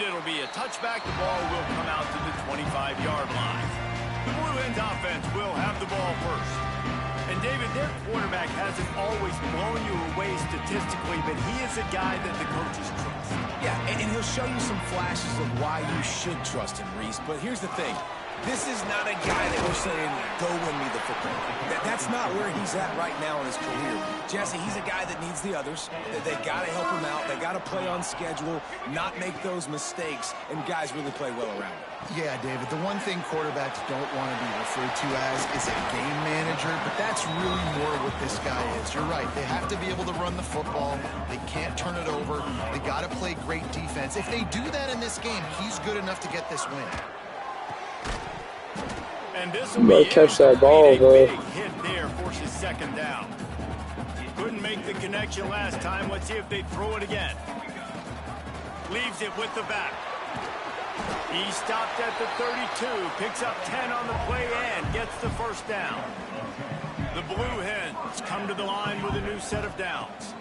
it'll be a touchback. The ball will come out to the 25-yard line. The Blue Hens offense will have the ball first. And, David, their quarterback hasn't always blown you away statistically, but he is a guy that the coaches trust. Yeah, and he'll show you some flashes of why you should trust him, Reese. But here's the thing. This is not a guy that we're saying, go win me the football. That's not where he's at right now in his career. Jesse, he's a guy that needs the others. They got to help him out. They got to play on schedule, not make those mistakes, and guys really play well around him. Yeah, David, the one thing quarterbacks don't want to be referred to as is a game manager, but that's really more what this guy is. You're right. They have to be able to run the football. They can't turn it over. They got to play great defense. If they do that in this game, he's good enough to get this win. And this You better catch that ball, bro. big hit there, forces second down. Couldn't make the connection last time. Let's see if they throw it again. Leaves it with the back. He stopped at the 32, picks up 10 on the play and gets the first down. The Blue Hens come to the line with a new set of downs.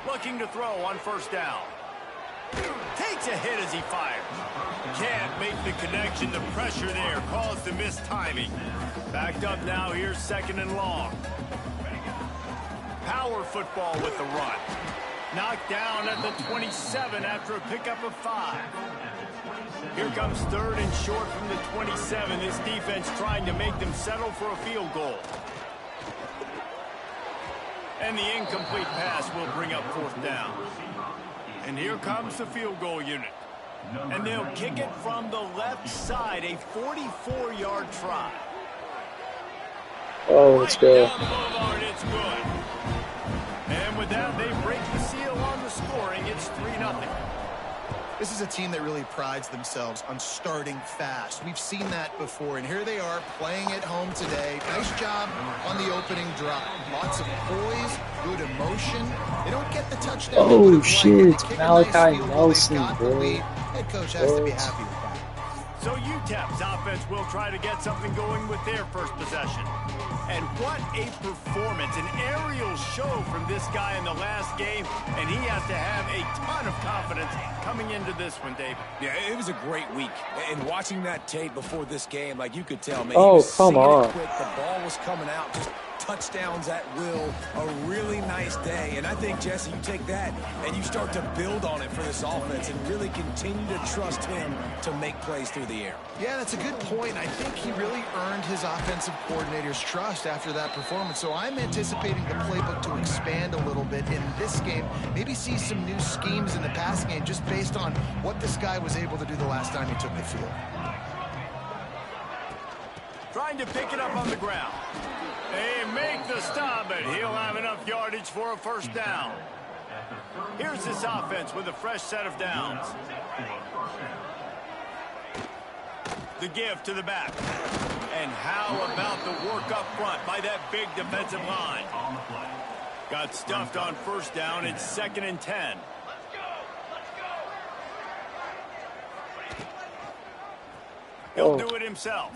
Looking to throw on first down. Takes a hit as he fires. Can't make the connection. The pressure there caused the missed timing. Backed up now. Here's second and long. Power football with the run. Knocked down at the 27 after a pickup of 5. Here comes third and short from the 27. This defense trying to make them settle for a field goal. And the incomplete pass will bring up fourth down. And here comes the field goal unit. And they'll kick it from the left side, a 44-yard try. Oh, let's go. Down the boulevard, it's good. And with that, they break the seal on the scoring. It's 3-0. This is a team that really prides themselves on starting fast. We've seen that before, and here they are playing at home today. Nice job on the opening drive. Lots of poise, good emotion. They don't get the touchdown. Oh, shit, it's Malachi Nelson, bro. Head coach has to be happy with that. So Utep's offense will try to get something going with their first possession. And what a performance, an aerial show from this guy in the last game, and he has to have a ton of confidence coming into this one, Dave. Yeah, it was a great week. And watching that tape before this game, like you could tell, man, Oh, he was come seeing on. it quick. The ball was coming out, just touchdowns at will. A really nice day. And I think, Jesse, you take that and you start to build on it for this offense and really continue to trust him to make plays through the air. Yeah, that's a good point. I think he really earned his offensive coordinator's trust after that performance. So I'm anticipating the playbook to expand a little bit in this game. Maybe see some new schemes in the passing game just based on what this guy was able to do the last time he took the field. Trying to pick it up on the ground. They make the stop, but he'll have enough yardage for a first down. Here's this offense with a fresh set of downs. The give to the back. And how about the work up front by that big defensive line? Got stuffed on first down. It's 2nd and 10. He'll do it himself.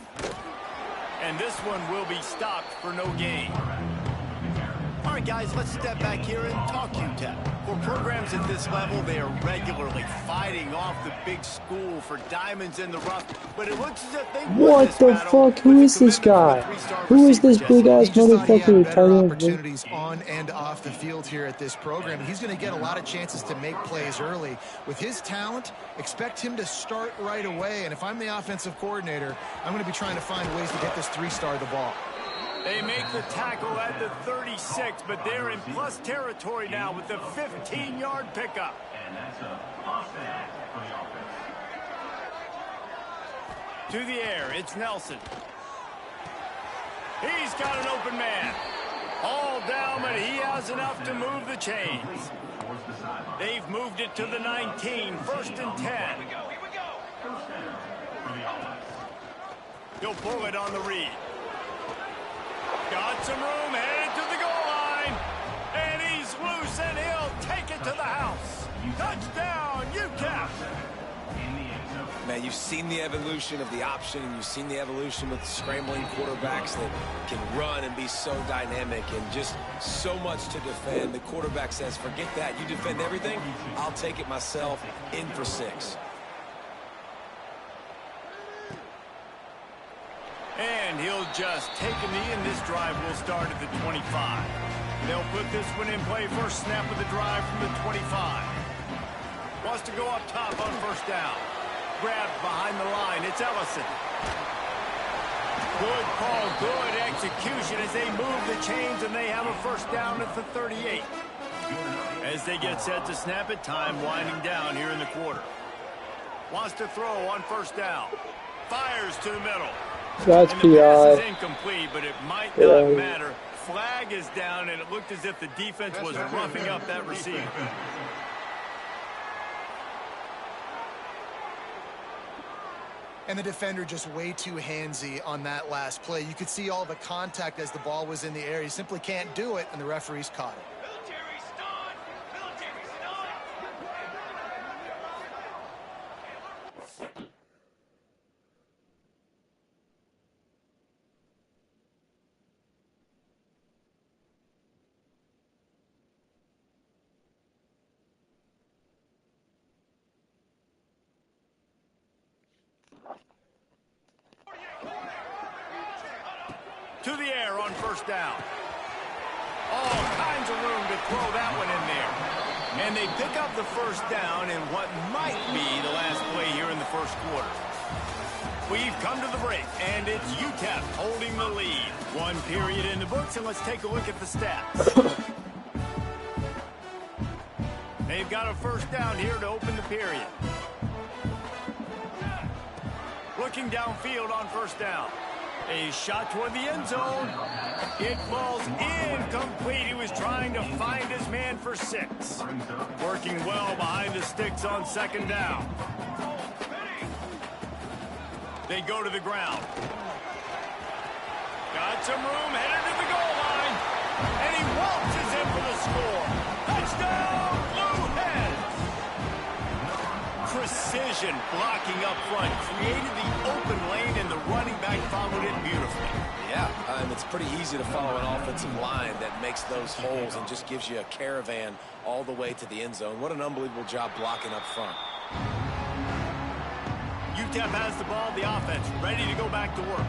And this one will be stopped for no gain. All right, guys, let's step back here and talk Utep. For programs at this level, they are regularly fighting off the big school for diamonds in the rough. But it looks as if they won this What the battle fuck? Who with is a this guy? commitment to a 3-star Who is this receiver, big ass He just thought he had motherfucker better retiring? opportunities on and off the field here at this program. He's going to get a lot of chances to make plays early. With his talent, expect him to start right away. And if I'm the offensive coordinator, I'm going to be trying to find ways to get this 3-star the ball. They make the tackle at the 36, but they're in plus territory now with the 15-yard pickup. To the air, it's Nelson. He's got an open man. All down, but he has enough to move the chains. They've moved it to the 19, 1st and 10. He'll pull it on the read. Got some room, headed to the goal line. And he's loose, and he'll take it to the house. Touchdown, Utep. Man, you've seen the evolution of the option, and you've seen the evolution with scrambling quarterbacks that can run and be so dynamic and just so much to defend. The quarterback says, forget that. You defend everything, I'll take it myself. In for 6. And he'll just take a knee, and this drive will start at the 25. They'll put this one in play first snap of the drive from the 25. Wants to go up top on first down. Grabbed behind the line. It's Ellison. Good call, good execution as they move the chains, and they have a first down at the 38. As they get set to snap it, time winding down here in the quarter. Wants to throw on first down. Fires to the middle. That's and the pass is PI. incomplete, but it might not matter. Flag is down, and it looked as if the defense was roughing up that receiver. And the defender just way too handsy on that last play. You could see all the contact as the ball was in the air. He simply can't do it, and the referees caught it. To the air on first down. All kinds of room to throw that one in there. And they pick up the first down in what might be the last play here in the first quarter. We've come to the break, and it's Utep holding the lead. One period in the books, and let's take a look at the stats. They've got a first down here to open the period. Looking downfield on first down. A shot toward the end zone. It falls incomplete. He was trying to find his man for 6. Working well behind the sticks on second down. They go to the ground. Got some room, headed to the goal line. And he waltzes in for the score. Touchdown, Blue Hens! Precision blocking up front created the open lane, and the running back followed it beautifully. Yeah, and it's pretty easy to follow an offensive line that makes those holes and just gives you a caravan all the way to the end zone. What an unbelievable job blocking up front. Utep has the ball, the offense ready to go back to work.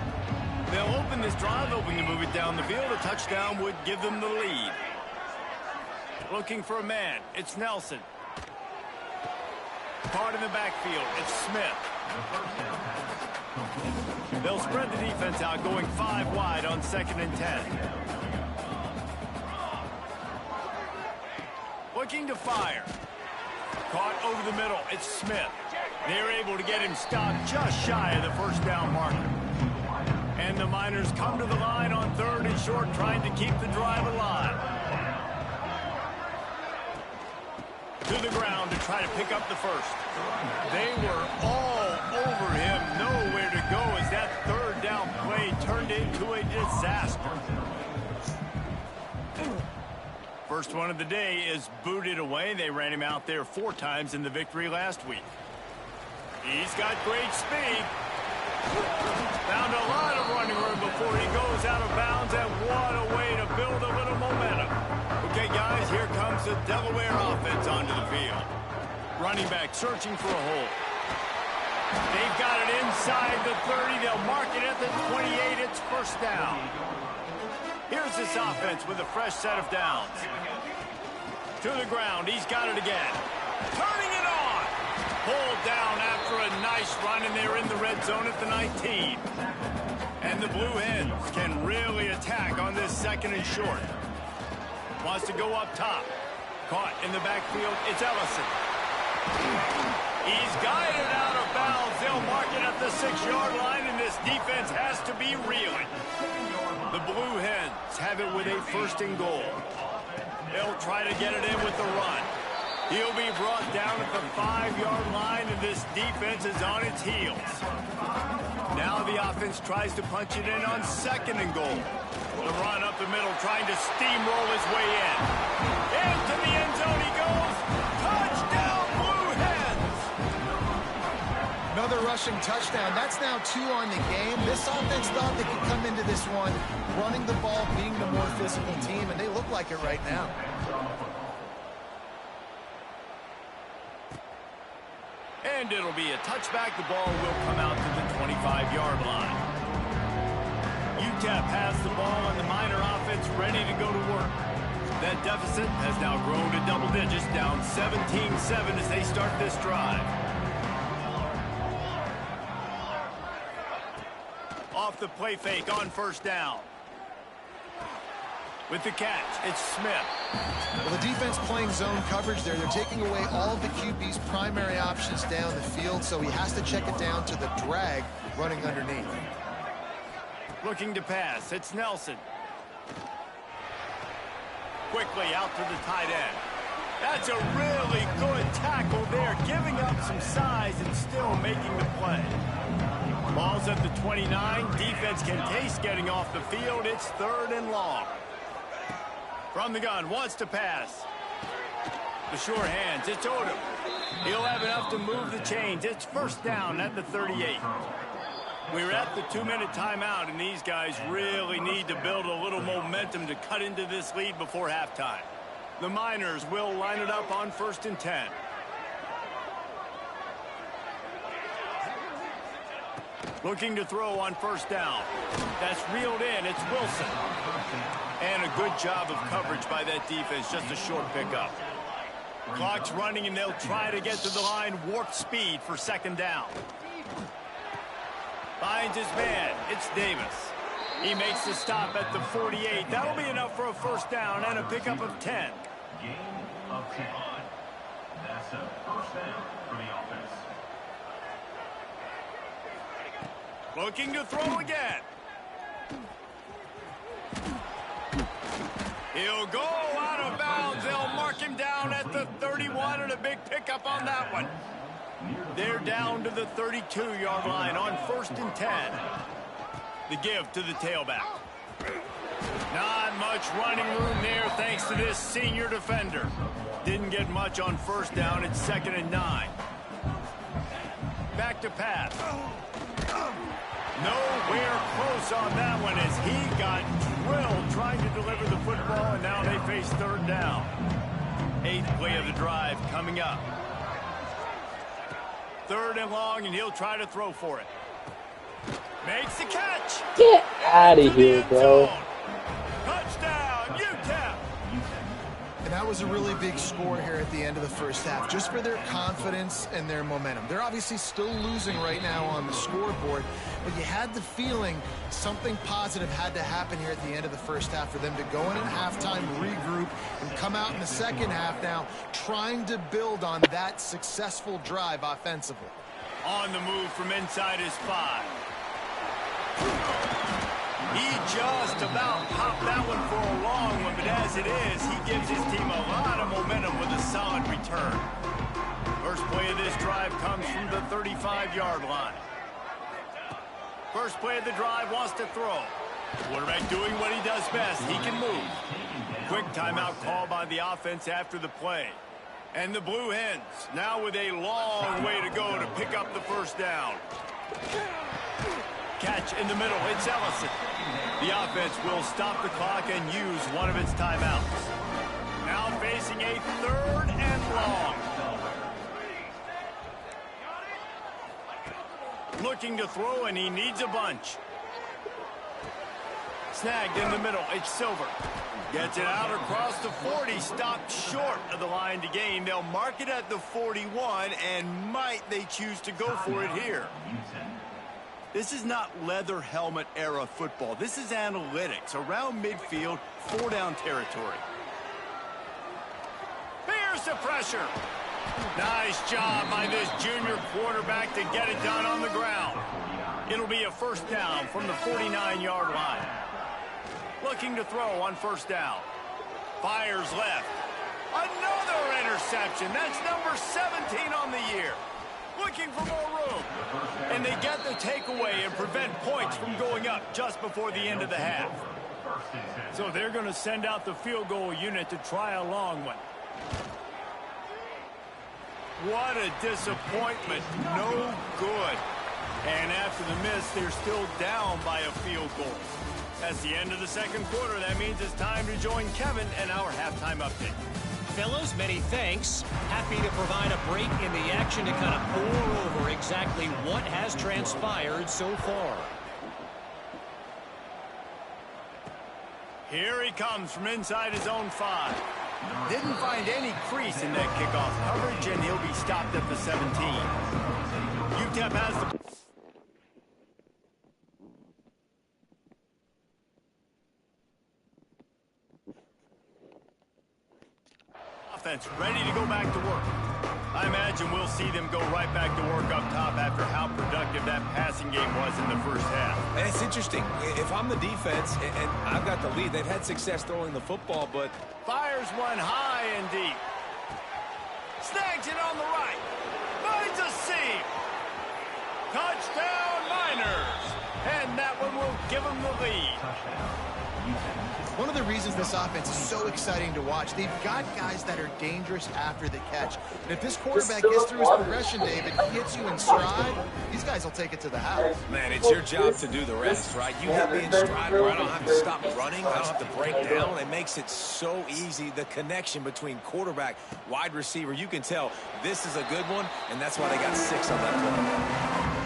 They'll open this drive, hoping to move it down the field. A touchdown would give them the lead. Looking for a man. It's Nelson. Caught in the backfield. It's Smith. They'll spread the defense out, going 5 wide on 2nd and 10. Looking to fire. Caught over the middle. It's Smith. They're able to get him stopped just shy of the first down marker. And the Miners come to the line on 3rd and short, trying to keep the drive alive. To the ground to try to pick up the first. They were all over him, nowhere to go as that 3rd down play turned into a disaster. First one of the day is booted away. They ran him out there 4 times in the victory last week. He's got great speed. Found a lot of running room before he goes out of bounds, and what a way to build a little momentum. Okay, guys, here comes the Delaware offense onto the field. Running back searching for a hole. They've got it inside the 30. They'll mark it at the 28. It's first down. Here's this offense with a fresh set of downs. To the ground. He's got it again. Turning it on. Pulled down after a nice run, and they're in the red zone at the 19. And the Blue Hens can really attack on this 2nd and short. Wants to go up top. Caught in the backfield. It's Ellison. He's guided out of bounds. They'll mark it at the 6-yard line, and this defense has to be reeling. The Blue Hens have it with a 1st and goal. They'll try to get it in with the run. He'll be brought down at the 5-yard line, and this defense is on its heels. Now the offense tries to punch it in on 2nd and goal. The run up the middle, trying to steamroll his way in. Into the end zone he goes. Touchdown, Blue Hens! Another rushing touchdown. That's now 2 on the game. This offense thought they could come into this one running the ball, being the more physical team, and they look like it right now. And it'll be a touchback. The ball will come out to the 25-yard line. Utep has the ball and the Miner offense ready to go to work. That deficit has now grown to double digits, down 17-7 as they start this drive. Off the play fake on first down. With the catch, it's Smith. Well, the defense playing zone coverage there. They're taking away all of the QB's primary options down the field, so he has to check it down to the drag running underneath. Looking to pass, it's Nelson. Quickly out to the tight end. That's a really good tackle there, giving up some size and still making the play. Ball's at the 29. Defense can taste getting off the field. It's 3rd and long. From the gun, wants to pass. The sure hands, it's Odom. He'll have enough to move the chains. It's first down at the 38. We're at the 2-minute timeout, and these guys really need to build a little momentum to cut into this lead before halftime. The Miners will line it up on 1st and 10. Looking to throw on first down. That's reeled in. It's Wilson. And a good job of coverage by that defense. Just a short pickup. Clock's running, and they'll try to get to the line. Warp speed for 2nd down. Finds his man. It's Davis. He makes the stop at the 48. That'll be enough for a first down and a pickup of 10. Gain of 10. That's a first down for the offense. Looking to throw again. He'll go out of bounds. They'll mark him down at the 31, and a big pickup on that one. They're down to the 32-yard line on 1st and 10. The give to the tailback. Not much running room there thanks to this senior defender. Didn't get much on first down. It's 2nd and 9. Back to pass. Nowhere close on that one as he got drilled trying to deliver the football, and now they face 3rd down. 8th play of the drive coming up. 3rd and long, and he'll try to throw for it. Makes the catch. Get out of here, bro. Touchdown, Utep. And that was a really big score here at the end of the first half, just for their confidence and their momentum. They're obviously still losing right now on the scoreboard, but you had the feeling something positive had to happen here at the end of the first half for them to go in at halftime, regroup, and come out in the second half now trying to build on that successful drive offensively. On the move from inside his 5. He just about popped that one for a long one, but as it is, he gives his team a lot of momentum with a solid return. First play of this drive comes from the 35-yard line. First play of the drive wants to throw. Quarterback doing what he does best. He can move. Quick timeout call by the offense after the play. And the Blue Hens now with a long way to go to pick up the first down. Catch in the middle. It's Ellison. The offense will stop the clock and use one of its timeouts. Now facing a 3rd and long. Looking to throw, and he needs a bunch. Snagged in the middle. It's Silver. Gets it out across the 40. Stopped short of the line to gain. They'll mark it at the 41, and might they choose to go for it here. This is not leather helmet era football. This is analytics. Around midfield, 4-down territory. Here's the pressure. Nice job by this junior quarterback to get it done on the ground. It'll be a first down from the 49-yard line. Looking to throw on first down. Fires left. Another interception. That's number 17 on the year. Looking for more room. And they get the takeaway and prevent points from going up just before the end of the half. So they're going to send out the field goal unit to try a long one. What a disappointment. No good. And after the miss, they're still down by a field goal. That's the end of the second quarter. That means it's time to join Kevin and our halftime update. Fellows, many thanks. Happy to provide a break in the action to kind of pour over exactly what has transpired so far. Here he comes from inside his own 5. Didn't find any crease in that kickoff coverage, and he'll be stopped at the 17. Utep has the offense ready to go back to work. I imagine we'll see them go right back to work up top after how productive that passing game was in the first half. And it's interesting. If I'm the defense and I've got the lead, they've had success throwing the football, but Fires one high and deep. Snags it on the right. Finds a seam. Touchdown, Niners. And that one will give them the lead. One of the reasons this offense is so exciting to watch, they've got guys that are dangerous after the catch. And if this quarterback gets through his progression, David, he hits you in stride, these guys will take it to the house. man, it's your job to do the rest, right? You hit me in stride where I don't have to stop running. I don't have to break down. It makes it so easy, the connection between quarterback, wide receiver. You can tell this is a good one, and that's why they got 6 on that play.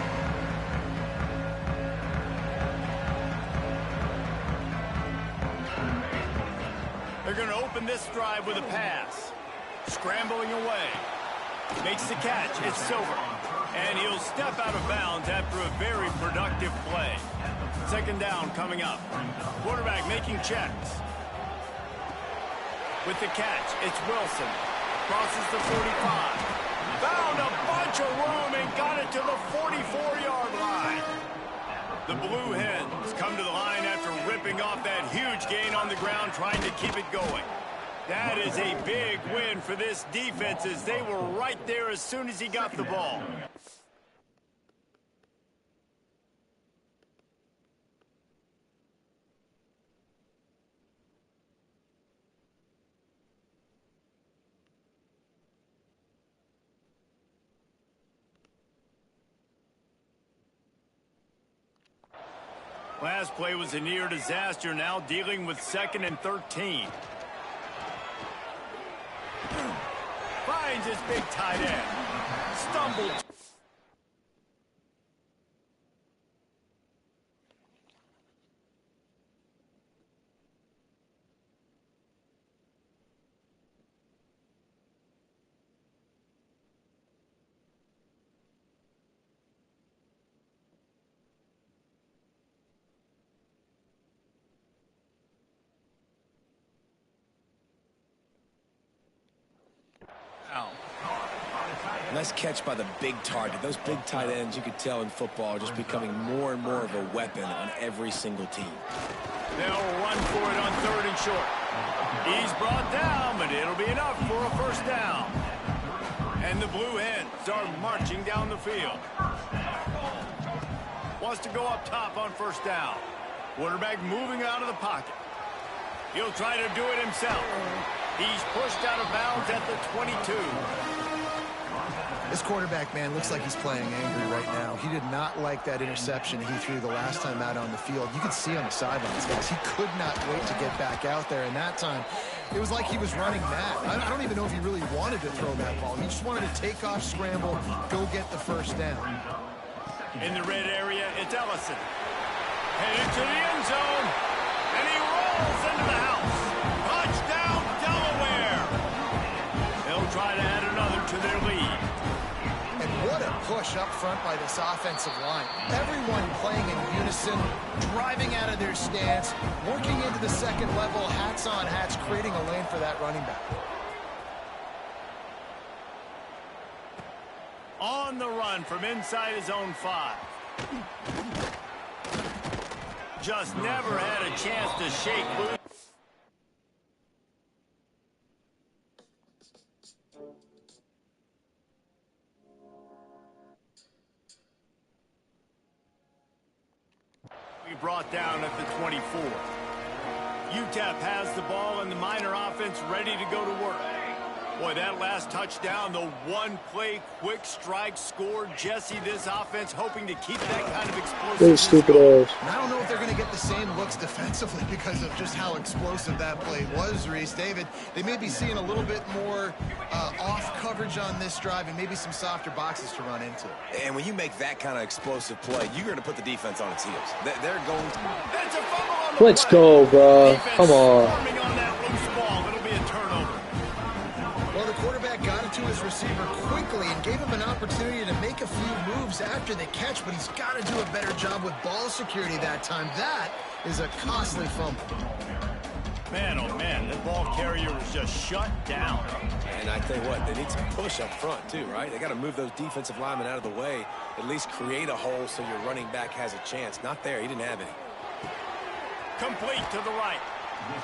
They're going to open this drive with a pass. Scrambling away. Makes the catch. It's Silver. And he'll step out of bounds after a very productive play. Second down coming up. Quarterback making checks. With the catch, it's Wilson. Crosses the 45. Found a bunch of room and got it to the 44-yard line. The Blue Hens come to the line after ripping off that huge gain on the ground, trying to keep it going. That is a big win for this defense, as they were right there as soon as he got the ball. Last play was a near disaster, now dealing with 2nd and 13. Finds his big tight end. Stumbled. Nice catch by the big target. Those big tight ends, you could tell in football, are just becoming more and more of a weapon on every single team. They'll run for it on 3rd and short. He's brought down, but it'll be enough for a first down. And the Blue Hens are marching down the field. Wants to go up top on first down. Quarterback moving out of the pocket. He'll try to do it himself. He's pushed out of bounds at the 22. This quarterback, man, looks like he's playing angry right now. He did not like that interception he threw the last time out on the field. You could see on the sidelines, guys, he could not wait to get back out there. And that time, it was like he was running mad. I don't even know if he really wanted to throw that ball. He just wanted to take off, scramble, go get the first down. In the red area, it's Ellison. Headed to the end zone. And he rolls into the house. Touchdown, Delaware. They'll try to add another to their lead. And what a push up front by this offensive line. Everyone playing in unison, driving out of their stance, working into the second level, hats on hats, creating a lane for that running back. On the run from inside his own 5. Just never had a chance to shake loose. Brought down at the 24. Utep has the ball and the Miner offense ready to go to work. Boy, that last touchdown, the one-play quick strike scored. Jesse, this offense hoping to keep that kind of explosiveness stupid going. ass. I don't know if they're going to get the same looks defensively because of just how explosive that play was, Reese. David, they may be seeing a little bit more off coverage on this drive and maybe some softer boxes to run into. And when you make that kind of explosive play, you're going to put the defense on its heels. They're going to... That's a fumble on the Let's play. go, bro. Defense Come on. swarming on that loose ball. It'll be a turnover. Well, the quarterback got it to his receiver quickly and gave him an opportunity to make a few moves after the catch, but he's got to do a better job with ball security that time. That is a costly fumble. Man, oh man, that ball carrier was just shut down. And I tell you what, they need some push up front too, right? They got to move those defensive linemen out of the way, at least create a hole so your running back has a chance. Not there. He didn't have any. Complete to the right.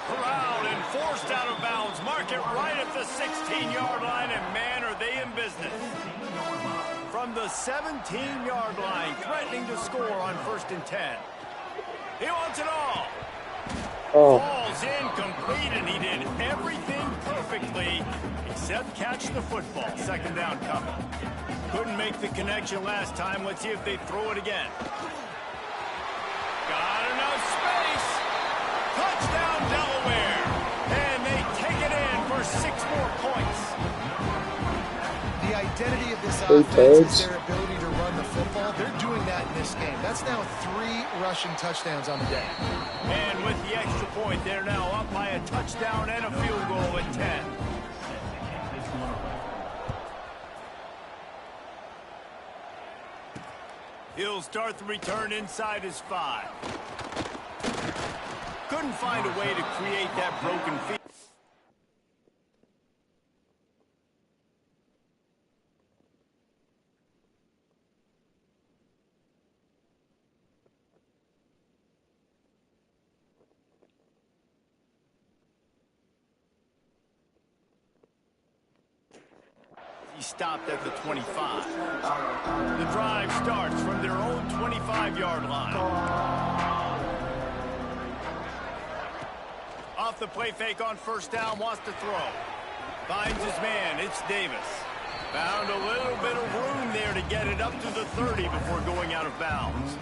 Corralled and forced out of bounds. Mark it right at the 16-yard line, and man, are they in business. From the 17-yard line, threatening to score on 1st and 10. He wants it all. Oh, Ball's incomplete, and he did everything perfectly except catch the football. 2nd down coming. Couldn't make the connection last time. Let's see if they throw it again. Got enough space. Touchdown, Delaware. And they take it in for 6 more points. The identity of this Hey, offense Toads. is their ability to run the football. They're doing that in this game. That's now 3 rushing touchdowns on the day. And with the extra point, they're now up by a touchdown and a field goal at 10. He'll start the return inside his 5. Couldn't find a way to create that broken field. He stopped at the 25. The drive starts from their own 25-yard line. Off the play fake on 1st down, wants to throw. Finds his man, it's Davis. Found a little bit of room there to get it up to the 30 before going out of bounds.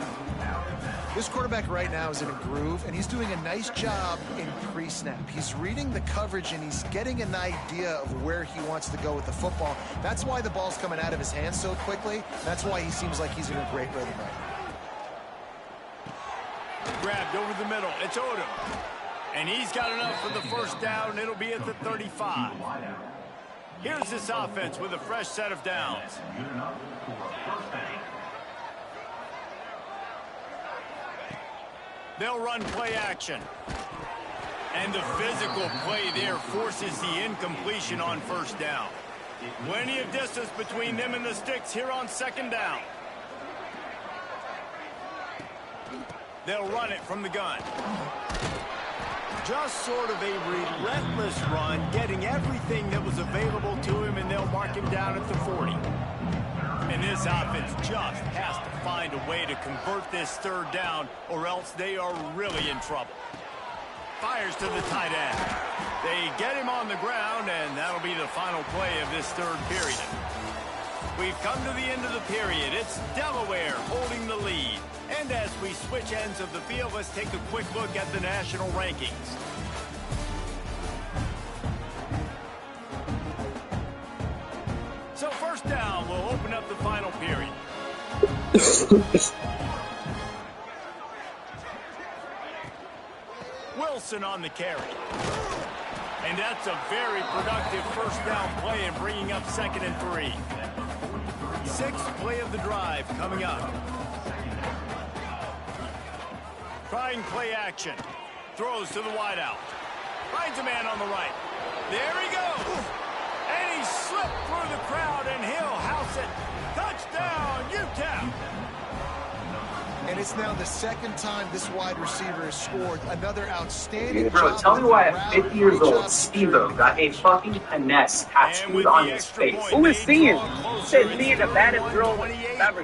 This quarterback right now is in a groove, and he's doing a nice job in pre-snap. He's reading the coverage, and he's getting an idea of where he wants to go with the football. That's why the ball's coming out of his hands so quickly. That's why he seems like he's in a great rhythm right now. Grabbed over the middle, it's Odom. And he's got enough for the 1st down. It'll be at the 35. Here's this offense with a fresh set of downs. They'll run play action. And the physical play there forces the incompletion on 1st down. Plenty of distance between them and the sticks here on 2nd down. They'll run it from the gun. Just sort of a relentless run, getting everything that was available to him, and they'll mark him down at the 40. And this offense just has to find a way to convert this 3rd down, or else they are really in trouble. Fires to the tight end. They get him on the ground, and that'll be the final play of this 3rd period. We've come to the end of the period. It's Delaware holding the lead. And as we switch ends of the field, let's take a quick look at the national rankings. So 1st down will open up the final period. Wilson on the carry. And that's a very productive 1st down play in bringing up 2nd and 3. 6th play of the drive coming up. Trying play action. Throws to the wideout. Finds a man on the right. There he goes. And he slipped through the crowd, and he'll house it. Touchdown, Utep. And it's now the 2nd time this wide receiver has scored. Another outstanding Dude, bro, job tell me with why the at route. 50 years Great old, job Steve-O got a fucking finesse tattooed on his face. Who is seeing? Says me and the baddest girl ever.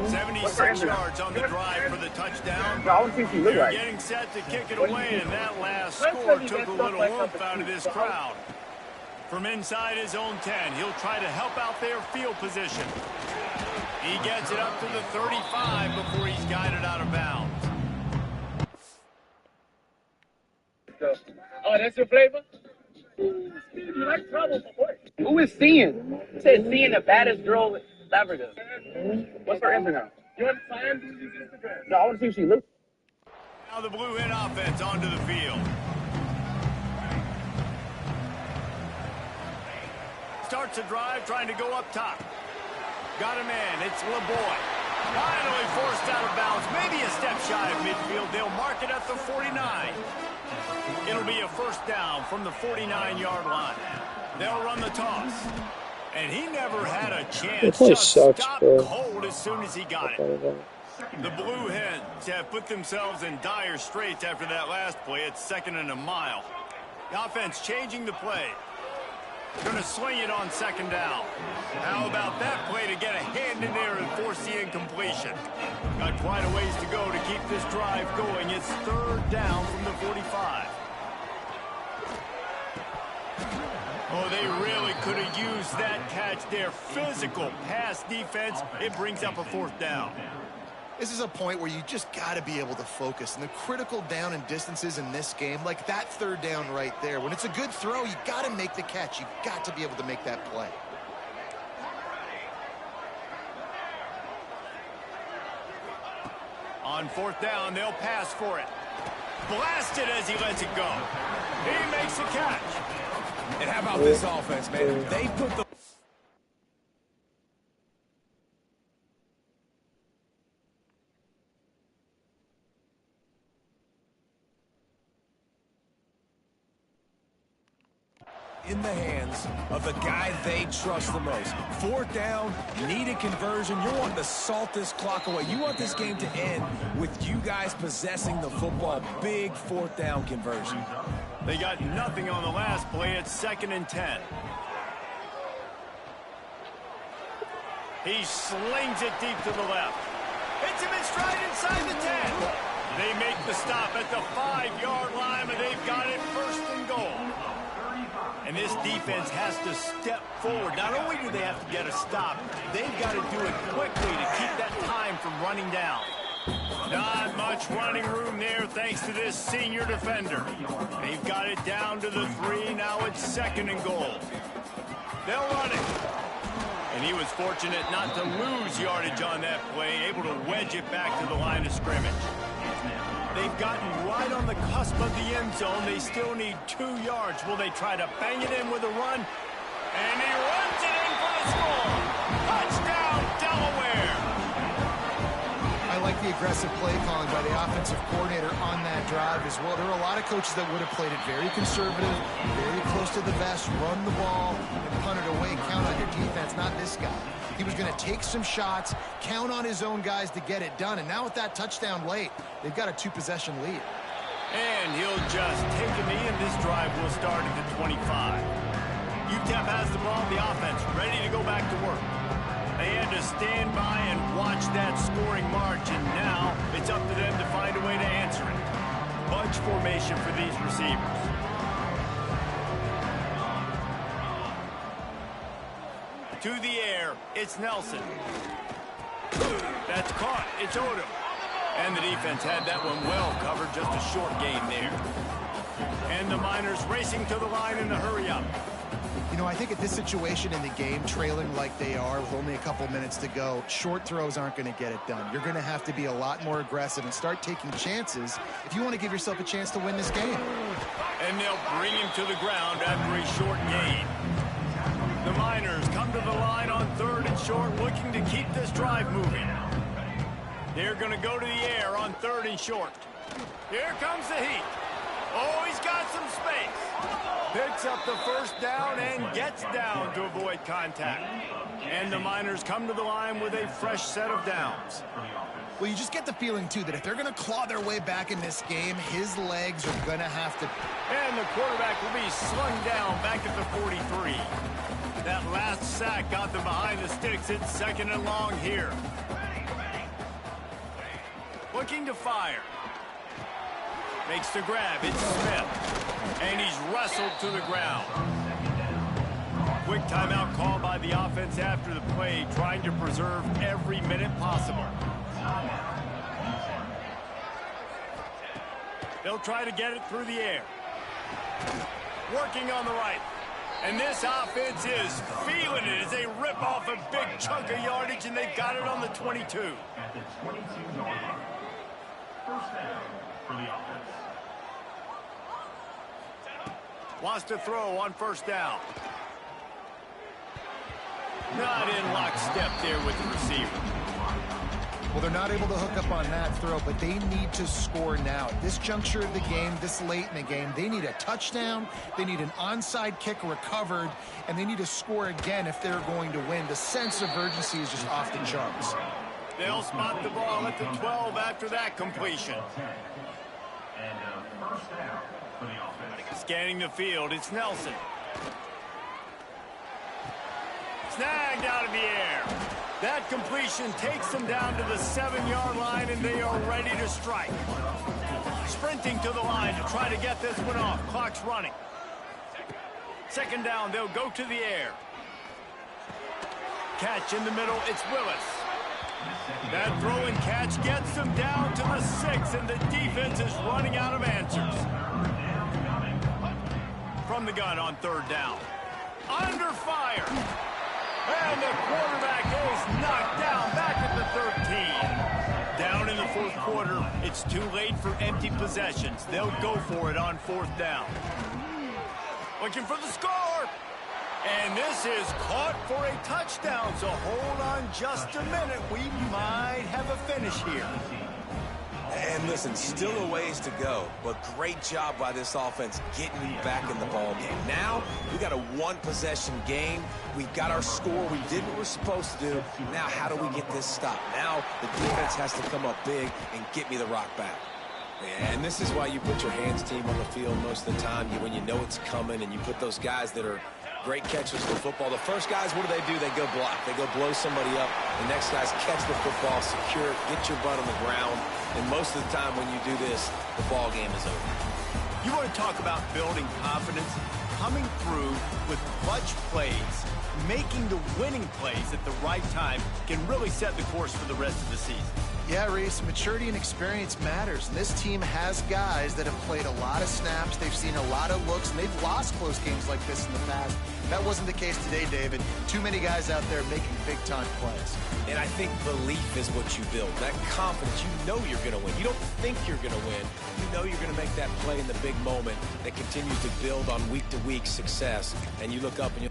76 yards on the drive for the touchdown. They're getting set to kick it away, and that last score took a little oomph out of this crowd. From inside his own 10, he'll try to help out their field position. He gets it up to the 35 before he's guided out of bounds. Oh, that's your flavor? You like trouble, boy. Who is Cian? It says Cian, the baddest girl in Labrador. What's her Instagram? You want to find Instagram? No, I want to see if she looks. Now the Blue Hen offense onto the field. Starts a drive trying to go up top. Got a man. It's LeBoy. Finally forced out of bounds. Maybe a step shy of midfield. They'll mark it at the 49. It'll be a first down from the 49-yard line. They'll run the toss. And he never had a chance. Just sucks, stopped bro. cold as soon as he got it. The Blue Hens have put themselves in dire straits after that last play. It's 2nd and a mile. The offense changing the play. Going to swing it on 2nd down. How about that play to get a hand in there and force the incompletion? Got quite a ways to go to keep this drive going. It's 3rd down from the 45. Oh, they really could have used that catch there. Physical pass defense. It brings up a 4th down. This is a point where you just got to be able to focus. And the critical down and distances in this game, like that 3rd down right there, when it's a good throw, you got to make the catch. You got to be able to make that play. On 4th down, they'll pass for it. Blasted as he lets it go. He makes the catch. And how about this offense, man? They put the... in the hands of the guy they trust the most. 4th down, need a conversion. You want to salt this clock away. You want this game to end with you guys possessing the football. Big 4th down conversion. They got nothing on the last play. It's 2nd and 10. He slings it deep to the left. Hits him in stride inside the 10. They make the stop at the 5-yard line, and they've got it 1st and goal. And this defense has to step forward. Not only do they have to get a stop, they've got to do it quickly to keep that time from running down. Not much running room there thanks to this senior defender. They've got it down to the 3. Now it's 2nd and goal. They'll run it. And he was fortunate not to lose yardage on that play, able to wedge it back to the line of scrimmage. They've gotten right on the cusp of the end zone. They still need 2 yards. Will they try to bang it in with a run? And he runs it in for the score. Touchdown, Delaware. I like the aggressive play calling by the offensive coordinator on that drive as well. There are a lot of coaches that would have played it very conservative, very close to the vest, run the ball, and punt it away. Count on your defense, not this guy. He was going to take some shots, count on his own guys to get it done. And now with that touchdown late, they've got a 2-possession lead. And he'll just take a knee, and this drive will start at the 25. Utep has the ball, the offense ready to go back to work. They had to stand by and watch that scoring march, and now it's up to them to find a way to answer it. Bunch formation for these receivers. To the air, it's Nelson. That's caught. It's Odom. And the defense had that one well covered. Just a short gain there. And the Miners racing to the line in a hurry up. You know, I think at this situation in the game, trailing like they are with only a couple minutes to go, short throws aren't going to get it done. You're going to have to be a lot more aggressive and start taking chances if you want to give yourself a chance to win this game. And they'll bring him to the ground after a short gain. The Miners come to the line on 3rd and short, looking to keep this drive moving. They're going to go to the air on 3rd and short. Here comes the heat. Oh, he's got some space. Picks up the 1st down and gets down to avoid contact. And the Miners come to the line with a fresh set of downs. Well, you just get the feeling, too, that if they're going to claw their way back in this game, his legs are going to have to... And the quarterback will be slung down back at the 43. That last sack got them behind the sticks. It's 2nd and long here. Looking to fire. Makes the grab. It's Smith. And he's wrestled to the ground. Quick timeout call by the offense after the play, trying to preserve every minute possible. They'll try to get it through the air. Working on the right. And this offense is feeling it as they rip off a big chunk of yardage, and they've got it on the 22. At the 22-yard line. First down for the offense. Wants to throw on first down. Not in lockstep there with the receiver. Well, they're not able to hook up on that throw, but they need to score now. At this juncture of the game, this late in the game, they need a touchdown, they need an onside kick recovered, and they need to score again if they're going to win. The sense of urgency is just off the charts. They'll spot the ball at the 12 after that completion. And first down for the offense. Scanning the field, it's Nelson. Snagged out of the air. That completion takes them down to the 7-yard line, and they are ready to strike. Sprinting to the line to try to get this one off. Clock's running. Second down, they'll go to the air. Catch in the middle, it's Willis. That throw and catch gets them down to the 6, and the defense is running out of answers. From the gun on third down. Under fire. And the quarterback is knocked down back at the 13. Down in the fourth quarter, it's too late for empty possessions. They'll go for it on fourth down. Looking for the score. And this is caught for a touchdown, so hold on just a minute. We might have a finish here. And listen, still a ways to go, but great job by this offense getting you back in the ball game. Now, we got a one-possession game. We got our score. We did what we're supposed to do. Now, how do we get this stopped? Now, the defense has to come up big and get me the rock back. And this is why you put your hands team on the field most of the time, when you know it's coming, and you put those guys that are great catchers of the football. The first guys, what do? They go block. They go blow somebody up. The next guys catch the football, secure it, get your butt on the ground. And most of the time when you do this, the ball game is over. You want to talk about building confidence? Coming through with clutch plays, making the winning plays at the right time can really set the course for the rest of the season. Yeah, Reese, maturity and experience matters. And this team has guys that have played a lot of snaps. They've seen a lot of looks, and they've lost close games like this in the past. That wasn't the case today, David. Too many guys out there making big-time plays. And I think belief is what you build. That confidence, you know you're going to win. You don't think you're going to win. You know you're going to make that play in the big moment that continues to build on week-to-week success. And you look up and you